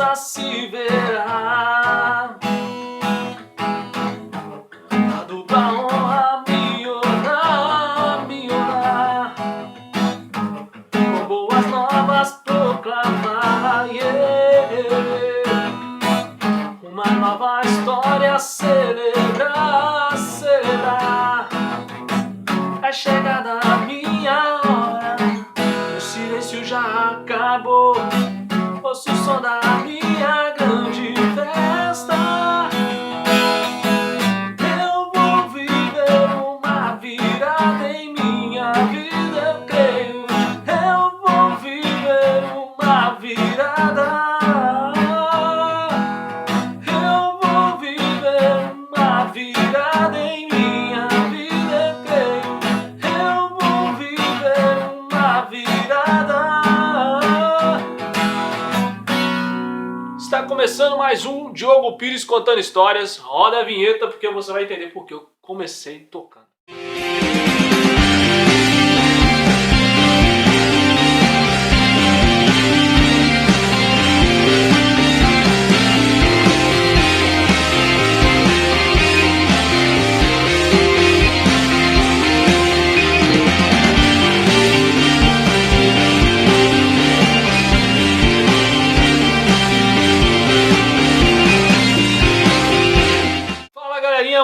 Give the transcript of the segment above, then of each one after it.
moça se verá. A dupla honra me orar, com boas novas proclamar, uma nova história celebrar. É chegada a minha hora, o silêncio já acabou, ouço o som da minha grande festa. Eu vou viver uma virada em minha vida, eu creio. Eu vou viver uma virada. Eu vou viver uma virada em minha vida, eu creio. Eu vou viver uma virada. Está começando mais um Diogo Pires contando histórias. Roda a vinheta porque você vai entender porque eu comecei tocando.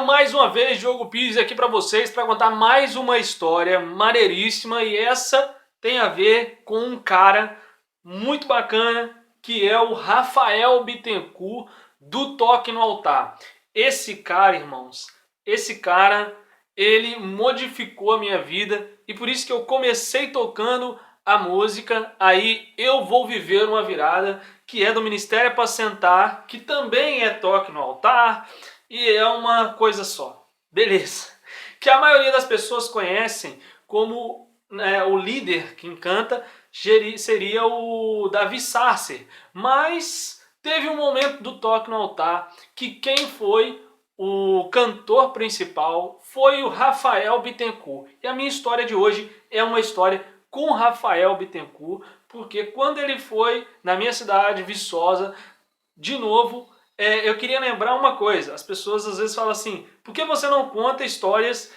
Mais uma vez, Diogo Pires aqui para vocês para contar mais uma história maneiríssima, e essa tem a ver com um cara muito bacana que é o Rafael Bittencourt do Toque no Altar. Esse cara, irmãos, ele modificou a minha vida e por isso que eu comecei tocando a música Aí Eu Vou Viver Uma Virada, que é do Ministério Apacentar, que também é Toque no Altar. E é uma coisa só, beleza? Que a maioria das pessoas conhecem como o líder que canta seria o Davi Sarcer. Mas teve um momento do Toque no Altar que quem foi o cantor principal foi o Rafael Bittencourt. E a minha história de hoje é uma história com o Rafael Bittencourt, porque quando ele foi na minha cidade, Viçosa, de novo, eu queria lembrar uma coisa. As pessoas às vezes falam assim: por que você não conta histórias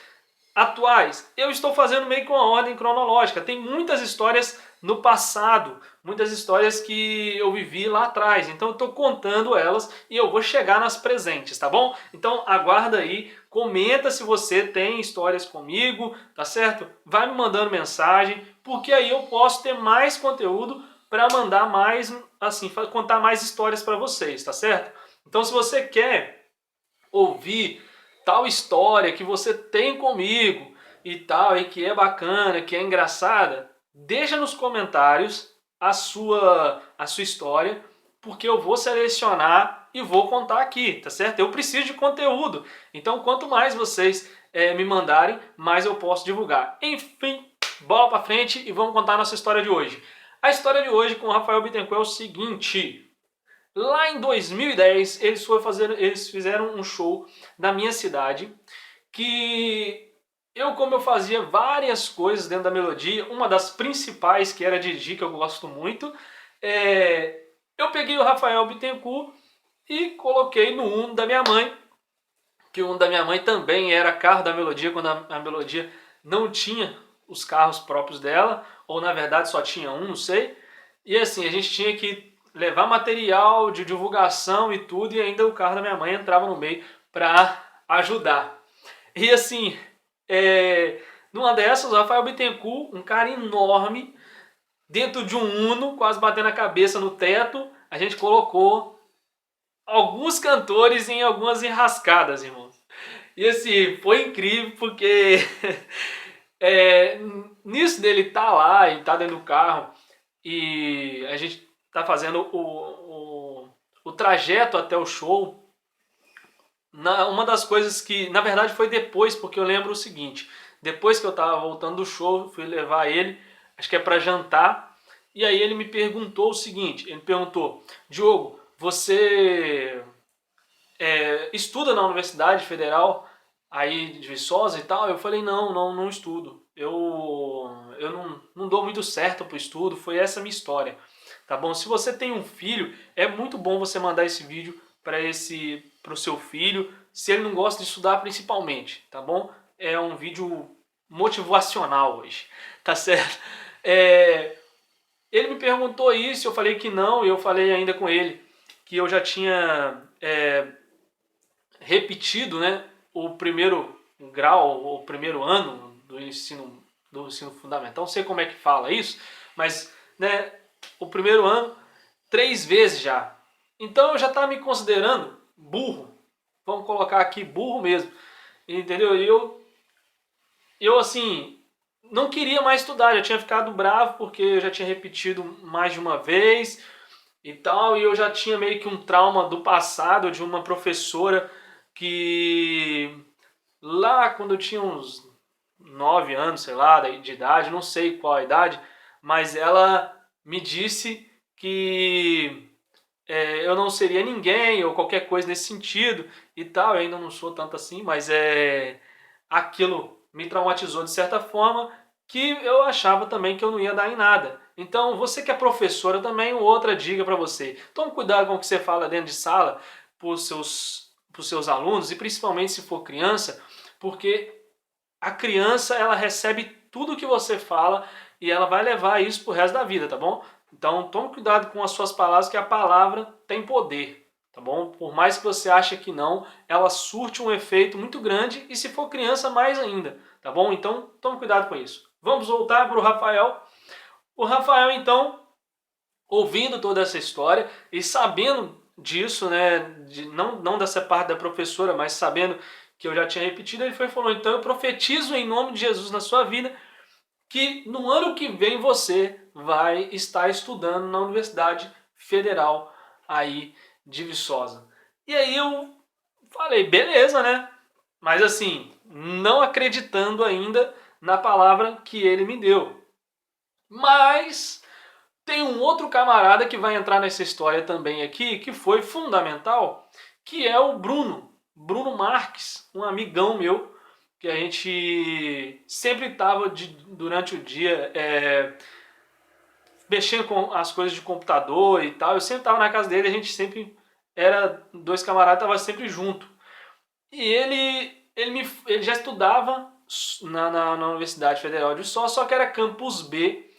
atuais? Eu estou fazendo meio que uma ordem cronológica. Tem muitas histórias no passado, muitas histórias que eu vivi lá atrás. Então eu estou contando elas e eu vou chegar nas presentes, tá bom? Então aguarda aí, comenta se você tem histórias comigo, tá certo? Vai me mandando mensagem, porque aí eu posso ter mais conteúdo para mandar mais, assim, contar mais histórias para vocês, tá certo? Então se você quer ouvir tal história que você tem comigo e tal, e que é bacana, que é engraçada, deixa nos comentários a sua história, porque eu vou selecionar e vou contar aqui, tá certo? Eu preciso de conteúdo, então quanto mais vocês me mandarem, mais eu posso divulgar. Enfim, bola pra frente e vamos contar a nossa história de hoje. A história de hoje com o Rafael Bittencourt é o seguinte: lá em 2010, eles fizeram um show na minha cidade, que como eu fazia várias coisas dentro da melodia, uma das principais, que era dirigir, que eu gosto muito, eu peguei o Rafael Bittencourt e coloquei no Uno da minha mãe, que o Uno da minha mãe também era carro da melodia, quando a melodia não tinha os carros próprios dela, ou na verdade só tinha um, não sei. E assim, a gente tinha que levar material de divulgação e tudo, e ainda o carro da minha mãe entrava no meio para ajudar. E assim, numa dessas, o Rafael Bittencourt, um cara enorme, dentro de um Uno, quase batendo a cabeça no teto, a gente colocou alguns cantores em algumas enrascadas, irmãos. E assim, foi incrível porque nisso dele tá lá e tá dentro do carro, e a gente tá fazendo o trajeto até o show. Uma das coisas que, na verdade, foi depois, porque eu lembro o seguinte: depois que eu tava voltando do show, fui levar ele, acho que é para jantar, e aí ele me perguntou o seguinte, ele perguntou: Diogo, você estuda na Universidade Federal aí de Viçosa e tal? Eu falei: não estudo, eu não dou muito certo pro estudo, foi essa a minha história. tá bom? Se você tem um filho, é muito bom você mandar esse vídeo para o seu filho, se ele não gosta de estudar principalmente, tá bom? É um vídeo motivacional hoje, tá certo? Ele me perguntou isso, eu falei que não, e eu falei ainda com ele que eu já tinha repetido, né, o primeiro grau, o primeiro ano do ensino fundamental. Não sei como é que fala isso, mas né, o primeiro ano 3 vezes já. Então eu já estava me considerando burro. Vamos colocar aqui burro mesmo. Entendeu? E eu assim, não queria mais estudar, já tinha ficado bravo porque eu já tinha repetido mais de uma vez e tal, e eu já tinha meio que um trauma do passado de uma professora que lá quando eu tinha uns 9 anos, sei lá, de idade, não sei qual a idade, mas ela me disse que eu não seria ninguém ou qualquer coisa nesse sentido e tal. Eu ainda não sou tanto assim, mas aquilo me traumatizou de certa forma que eu achava também que eu não ia dar em nada. Então, você que é professora também, outra dica para você. Tome cuidado com o que você fala dentro de sala para os seus alunos, e principalmente se for criança, porque a criança ela recebe tudo que você fala e ela vai levar isso pro resto da vida, tá bom? Então tome cuidado com as suas palavras, que a palavra tem poder, tá bom? Por mais que você ache que não, ela surte um efeito muito grande, e se for criança mais ainda, tá bom? Então tome cuidado com isso. Vamos voltar para o Rafael. O Rafael então, ouvindo toda essa história e sabendo disso, né, não dessa parte da professora, mas sabendo que eu já tinha repetido, ele foi e falou: então eu profetizo em nome de Jesus na sua vida que no ano que vem você vai estar estudando na Universidade Federal aí de Viçosa. E aí eu falei, beleza, né? Mas assim, não acreditando ainda na palavra que ele me deu. Mas tem um outro camarada que vai entrar nessa história também aqui, que foi fundamental, que é o Bruno Marques, um amigão meu, que a gente sempre estava durante o dia mexendo com as coisas de computador e tal. Eu sempre estava na casa dele, a gente sempre era dois camaradas, estava sempre junto. E ele já estudava na Universidade Federal de Viçosa, só que era campus B,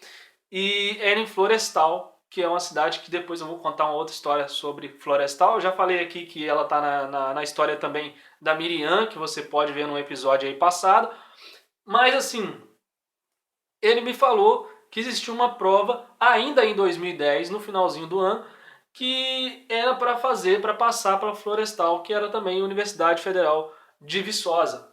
e era em Florestal, que é uma cidade que depois eu vou contar uma outra história sobre Florestal. Eu já falei aqui que ela está na história também da Miriam, que você pode ver num episódio aí passado. Mas assim, ele me falou que existia uma prova ainda em 2010, no finalzinho do ano, que era para fazer, para passar para Florestal, que era também a Universidade Federal de Viçosa.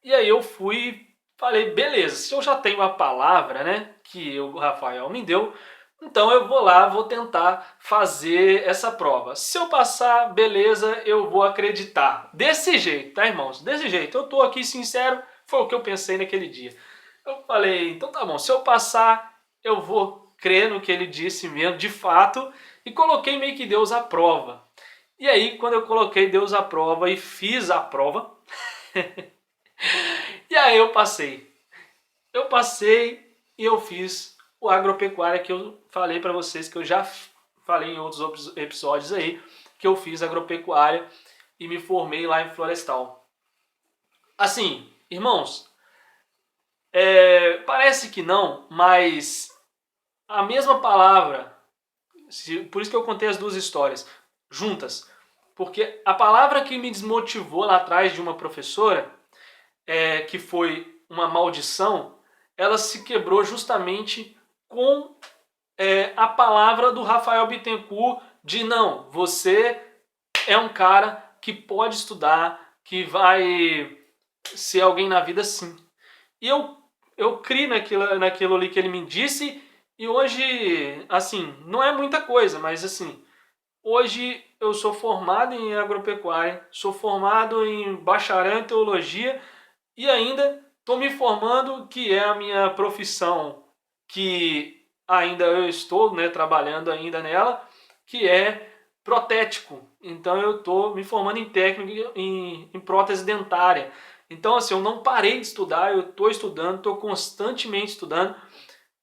E aí eu fui, falei, beleza, se eu já tenho a palavra, né, que o Rafael me deu, então eu vou lá, vou tentar fazer essa prova. Se eu passar, beleza, eu vou acreditar. Desse jeito, tá, irmãos? Desse jeito. Eu tô aqui sincero, foi o que eu pensei naquele dia. Eu falei, então tá bom, se eu passar, eu vou crer no que ele disse mesmo, de fato, e coloquei meio que Deus à prova. E aí, quando eu coloquei Deus à prova e fiz a prova, e aí eu passei. Eu passei e eu fiz o agropecuária, que eu falei para vocês, que eu já falei em outros episódios aí, que eu fiz agropecuária e me formei lá em Florestal. Assim, irmãos, parece que não, mas a mesma palavra, por isso que eu contei as duas histórias juntas, porque a palavra que me desmotivou lá atrás de uma professora, que foi uma maldição, ela se quebrou justamente com a palavra do Rafael Bittencourt de não, você é um cara que pode estudar, que vai ser alguém na vida sim. E eu criei naquilo ali que ele me disse, e hoje, assim, não é muita coisa, mas assim, hoje eu sou formado em agropecuária, sou formado em bacharel em teologia e ainda estou me formando, que é a minha profissão, que ainda eu estou, né, trabalhando ainda nela, que é protético. Então eu estou me formando em técnico em prótese dentária. Então assim, eu não parei de estudar, eu estou estudando, estou constantemente estudando.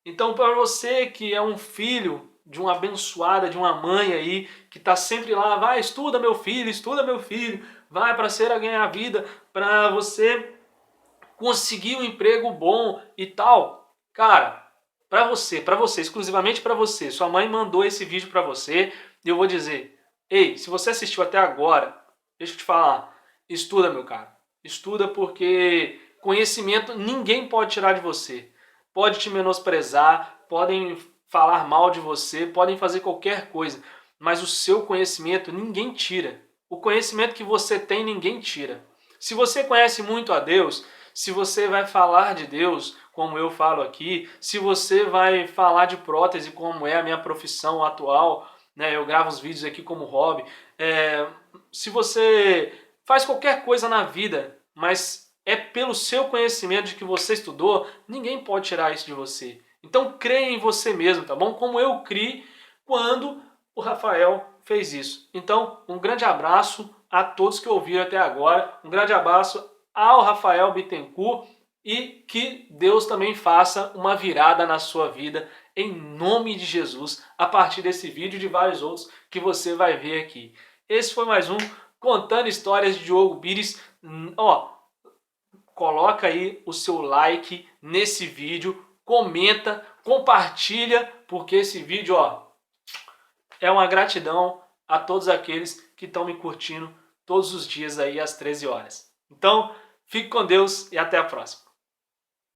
Então para você que é um filho de uma abençoada, de uma mãe aí, que está sempre lá, vai, estuda meu filho, vai para ser alguém na vida, para você conseguir um emprego bom e tal. Cara, para você, exclusivamente para você, sua mãe mandou esse vídeo para você, e eu vou dizer, ei, se você assistiu até agora, deixa eu te falar, estuda, meu cara, estuda, porque conhecimento ninguém pode tirar de você. Pode te menosprezar, podem falar mal de você, podem fazer qualquer coisa, mas o seu conhecimento ninguém tira. O conhecimento que você tem ninguém tira. Se você conhece muito a Deus, se você vai falar de Deus, como eu falo aqui, se você vai falar de prótese, como é a minha profissão atual, né? Eu gravo os vídeos aqui como hobby. Se você faz qualquer coisa na vida, mas é pelo seu conhecimento de que você estudou, ninguém pode tirar isso de você. Então creia em você mesmo, tá bom? Como eu criei quando o Rafael fez isso. Então, um grande abraço a todos que ouviram até agora. Um grande abraço ao Rafael Bittencourt e que Deus também faça uma virada na sua vida em nome de Jesus, a partir desse vídeo e de vários outros que você vai ver aqui. Esse foi mais um Contando Histórias de Diogo Bires. Ó, coloca aí o seu like nesse vídeo, comenta, compartilha, porque esse vídeo, ó, é uma gratidão a todos aqueles que estão me curtindo todos os dias aí às 13 horas. Então, fique com Deus e até a próxima.